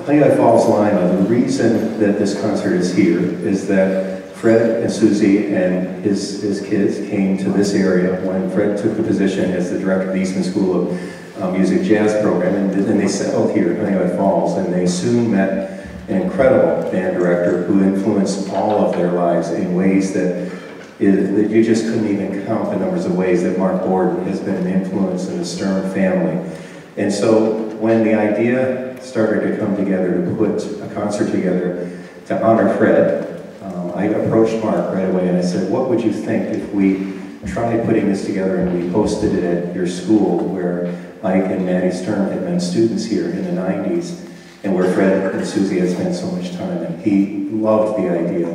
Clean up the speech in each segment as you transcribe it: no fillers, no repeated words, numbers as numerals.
Honey Falls Lima, the reason that this concert is here is that Fred and Susie and his kids came to this area when Fred took the position as the director of the Eastman School of Music Jazz program, and they settled here at Honey Falls, and they soon met an incredible band director who influenced all of their lives in ways that you just couldn't even count the numbers of ways that Mark Bordon has been an influence in the Sturm family. And so when the idea started to come together to put a concert together to honor Fred, I approached Mark right away and I said, what would you think if we tried putting this together and we hosted it at your school where Ike and Maddie Sturm had been students here in the 90s and where Fred and Susie had spent so much time, and he loved the idea.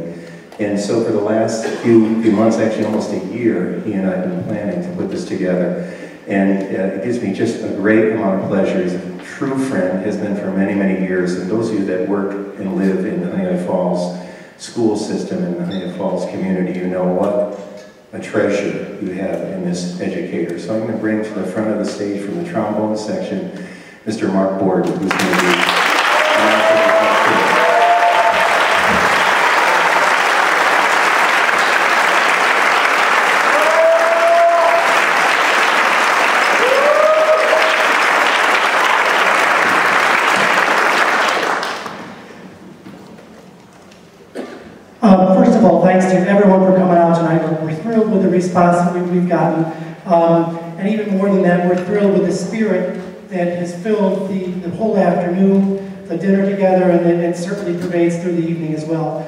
And so for the last few months, actually almost a year, he and I have been planning to put this together. And it gives me just a great amount of pleasure. He's a true friend, has been for many, many years. And those of you that work and live in the Honey Falls school system and the Honey Falls community, you know what a treasure you have in this educator. So I'm going to bring to the front of the stage from the trombone section, Mr. Mark Bordon, who's going to be First of all, thanks to everyone for coming out tonight. We're thrilled with the response that we've gotten. And even more than that, we're thrilled with the spirit that has filled the whole afternoon, the dinner together, and it certainly pervades through the evening as well.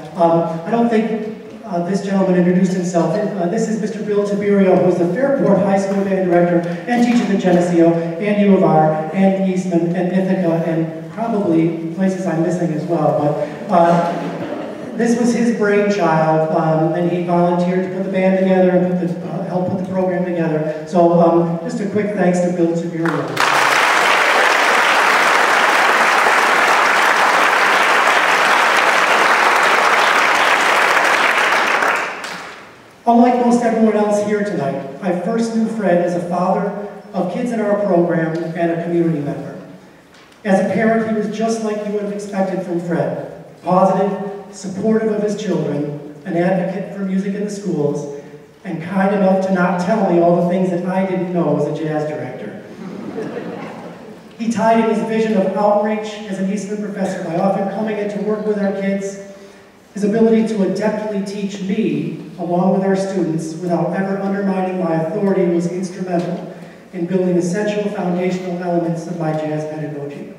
I don't think this gentleman introduced himself. This is Mr. Bill Tiberio, who's the Fairport High School band director and teaches at Geneseo and U of R and Eastman and Ithaca and probably places I'm missing as well. But this was his brainchild, and he volunteered to put the band together and help put the program together. So just a quick thanks to Bill Tiberio. Unlike most everyone else here tonight, I first knew Fred as a father of kids in our program and a community member. As a parent, he was just like you would have expected from Fred. Positive, supportive of his children, an advocate for music in the schools, and kind enough to not tell me all the things that I didn't know as a jazz director. He tied in his vision of outreach as an Eastman professor by often coming in to work with our kids. His ability to adeptly teach me, along with our students, without ever undermining my authority was instrumental in building essential foundational elements of my jazz pedagogy.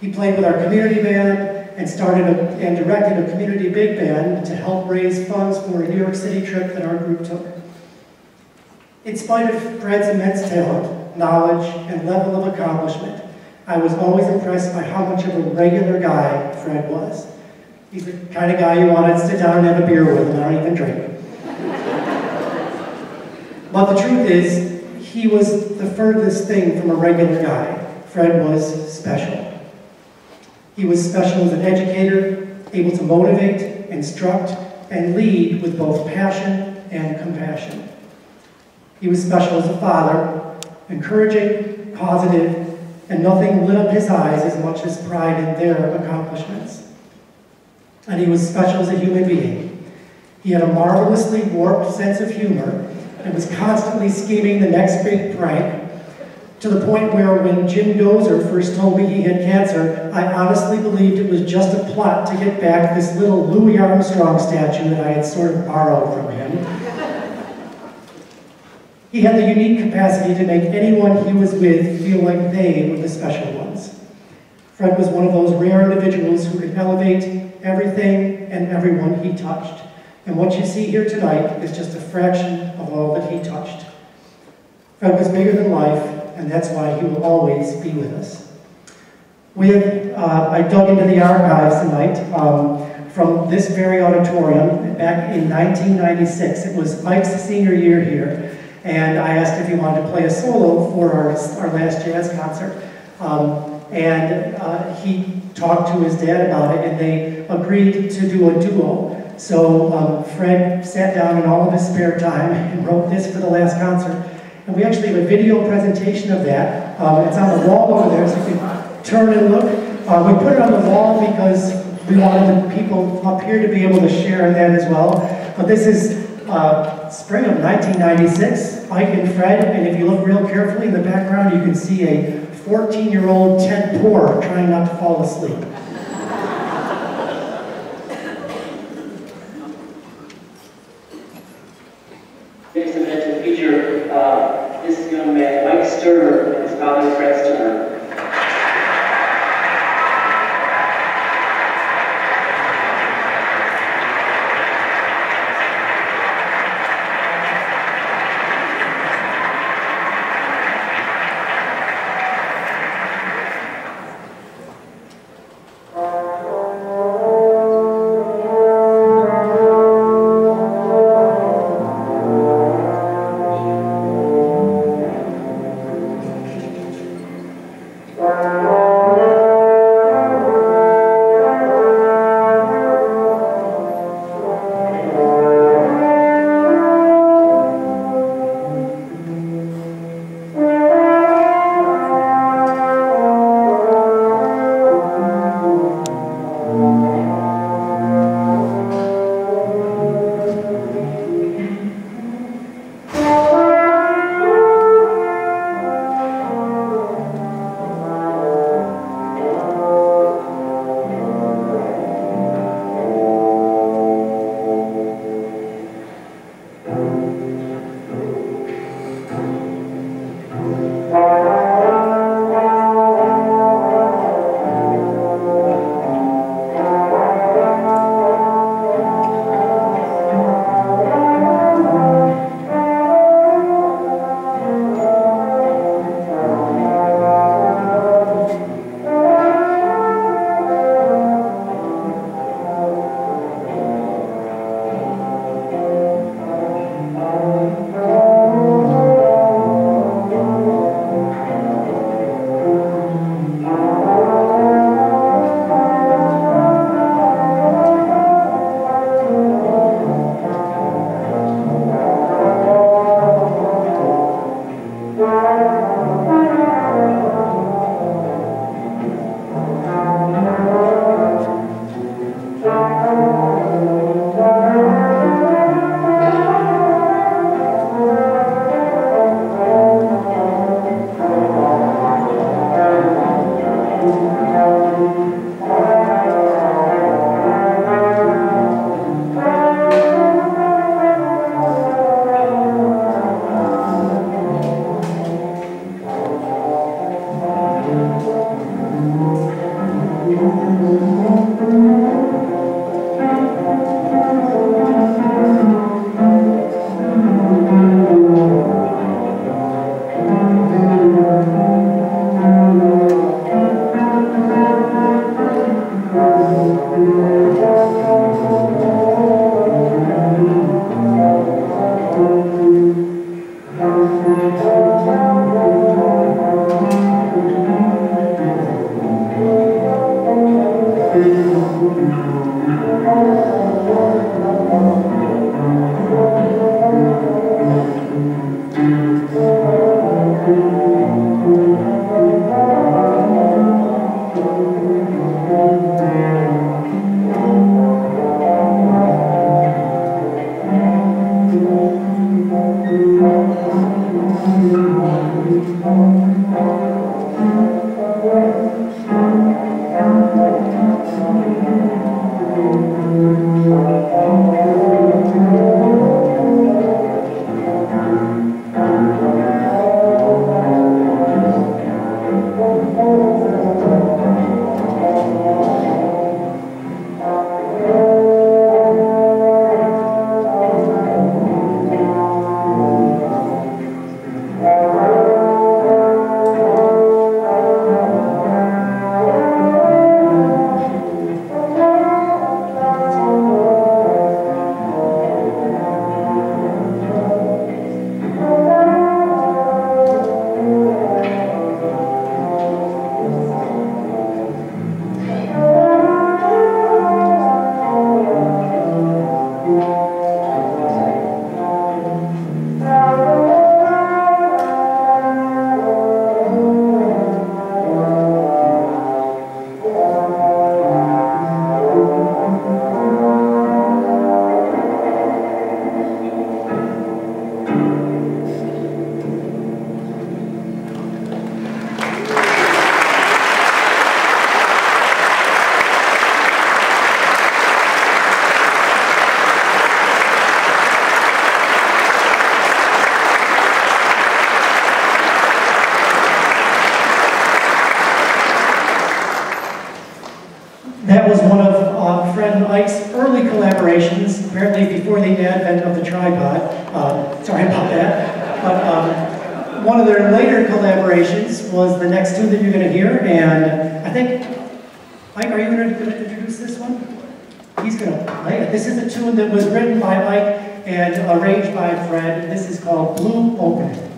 He played with our community band, and started and directed a community big band to help raise funds for a New York City trip that our group took. In spite of Fred's immense talent, knowledge, and level of accomplishment, I was always impressed by how much of a regular guy Fred was. He's the kind of guy you want to sit down and have a beer with and not even drink. But the truth is, he was the furthest thing from a regular guy. Fred was special. He was special as an educator, able to motivate, instruct, and lead with both passion and compassion. He was special as a father, encouraging, positive, and nothing lit up his eyes as much as pride in their accomplishments. And he was special as a human being. He had a marvelously warped sense of humor and was constantly scheming the next big prank, to the point where when Jim Dozer first told me he had cancer, I honestly believed it was just a plot to get back this little Louis Armstrong statue that I had sort of borrowed from him. He had the unique capacity to make anyone he was with feel like they were the special ones. Fred was one of those rare individuals who could elevate everything and everyone he touched. And what you see here tonight is just a fraction of all that he touched. Fred was bigger than life, and that's why he will always be with us. I dug into the archives tonight from this very auditorium back in 1996. It was Ike's senior year here, and I asked if he wanted to play a solo for our last jazz concert. He talked to his dad about it, and they agreed to do a duo. So Fred sat down in all of his spare time and wrote this for the last concert. And we actually have a video presentation of that. It's on the wall over there, so you can turn and look. We put it on the because we wanted the people up here to be able to share in that as well. But this is spring of 1996, Ike and Fred, and if you look real carefully in the background, you can see a 14-year-old Ted Poor trying not to fall asleep. Next event to feature this young man, Ike Sturm, and his father, Fred Sturm. That was one of Fred and Ike's early collaborations, apparently before the advent of the tripod. Sorry about that. But one of their later collaborations was the next tune that you're going to hear, and I think, Ike, are you going to introduce this one? He's going to play it. This is a tune that was written by Ike and arranged by Fred. This is called Blue Opening.